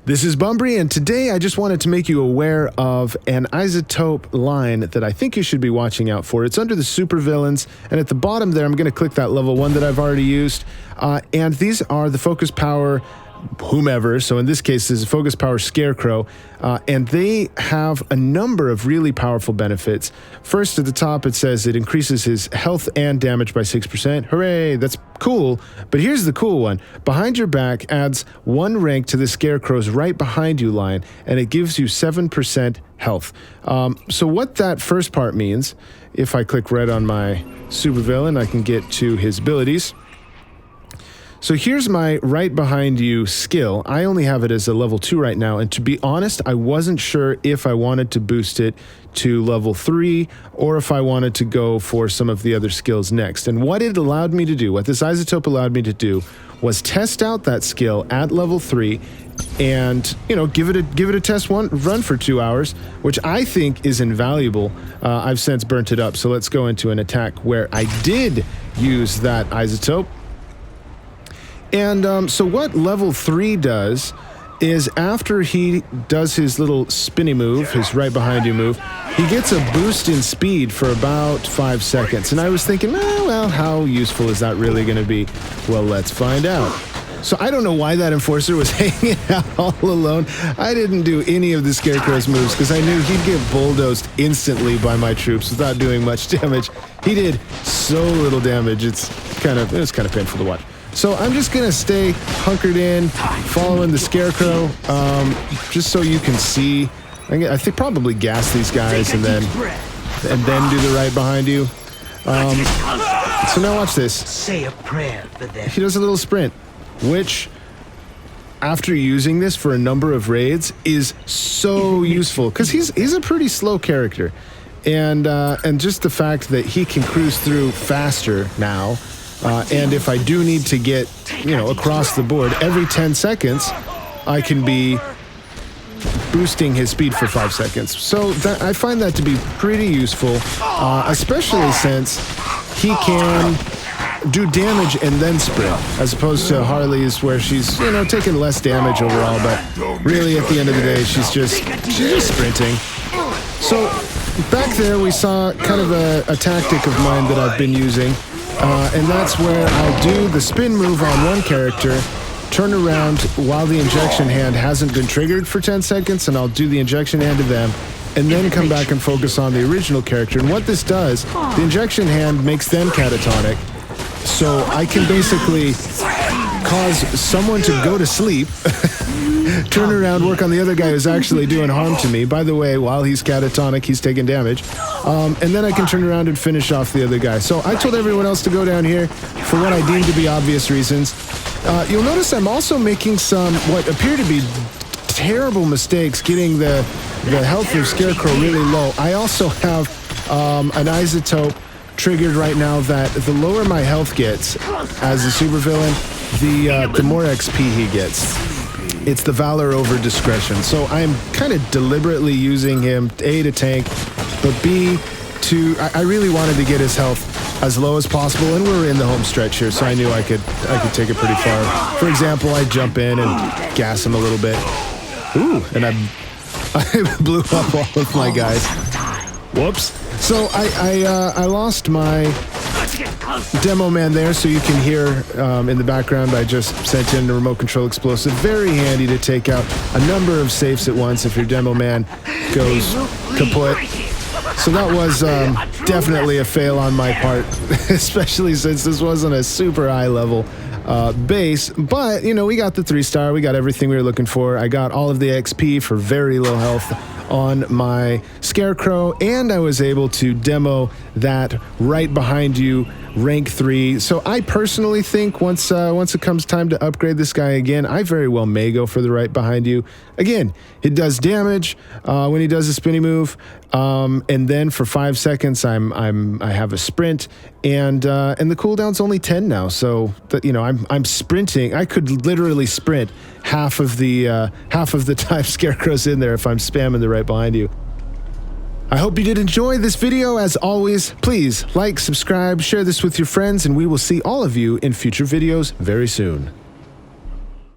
This is Bumbry, and today I just wanted to make you aware of an isotope line that I think you should be watching out for. It's under the supervillains, and at the bottom there, I'm going to click that level 1 that I've already used. And these are the focus power whomever, so in this case, this is focus power Scarecrow, and they have a number of really powerful benefits. First, at the top, it says it increases his health and damage by 6%. Hooray, that's cool. But here's the cool one. Behind your back adds 1 rank to the Scarecrow's right behind you line, and it gives you 7% health. So what that first part means, if I click right on my supervillain, I can get to his abilities. So here's my right behind you skill. I only have it as a level 2 right now, and to be honest, I wasn't sure if I wanted to boost it to level 3 or if I wanted to go for some of the other skills next. And what it allowed me to do, what this isotope allowed me to do, was test out that skill at level 3 and, you know, give it a test run for 2 hours, which I think is invaluable. I've since burnt it up, so let's go into an attack where I did use that isotope. And so what level 3 does is after he does his little spinny move, his right behind you move, he gets a boost in speed for about 5 seconds. And I was thinking, oh, well, how useful is that really going to be? Well, let's find out. So I don't know why that enforcer was hanging out all alone. I didn't do any of the Scarecrow's moves because I knew he'd get bulldozed instantly by my troops without doing much damage. He did so little damage, it was kind of painful to watch. So I'm just going to stay hunkered in, following the Scarecrow, just so you can see. I think probably gas these guys and then do the right behind you. So now watch this. Say a prayer for them. He does a little sprint, which, after using this for a number of raids, is so useful because he's a pretty slow character, and just the fact that he can cruise through faster now. And if I do need to get, across the board, every 10 seconds, I can be boosting his speed for 5 seconds. So I find that to be pretty useful, especially since he can do damage and then sprint, as opposed to Harley's where she's, taking less damage overall, but really at the end of the day, she's just sprinting. So back there, we saw kind of a tactic of mine that I've been using. And that's where I'll do the spin move on one character, turn around while the injection hand hasn't been triggered for 10 seconds, and I'll do the injection hand to them, and then come back and focus on the original character. And what this does, the injection hand makes them catatonic, so I can basically cause someone to go to sleep, turn around, work on the other guy who's actually doing harm to me. By the way, while he's catatonic, he's taking damage. And then I can turn around and finish off the other guy. So I told everyone else to go down here for what I deem to be obvious reasons. You'll notice I'm also making some what appear to be terrible mistakes getting the health of Scarecrow really low. I also have an isotope triggered right now that the lower my health gets as a supervillain, the more XP he gets. It's the Valor over Discretion. So I'm kind of deliberately using him, A, to tank, but B, I really wanted to get his health as low as possible, and we're in the home stretch here, so I knew I could take it pretty far. For example, I jump in and gas him a little bit. Ooh, and I blew up all of my guys. Whoops. So I lost my demo man there, so you can hear in the background I just sent in a remote control explosive. Very handy to take out a number of safes at once if your demo man goes kaput. So that was definitely a fail on my part, especially since this wasn't a super high level base. But, we got the 3-star, we got everything we were looking for. I got all of the XP for very low health on my Scarecrow, and I was able to demo that right behind you rank 3. So I personally think once it comes time to upgrade this guy again, I very well may go for the right behind you. Again, it does damage when he does a spinny move, and then for 5 seconds I have a sprint, and the cooldown's only 10 now. So that I'm sprinting. I could literally sprint half of the time Scarecrow's in there if I'm spamming the right behind you. I hope you did enjoy this video. As always, please like, subscribe, share this with your friends, and we will see all of you in future videos very soon.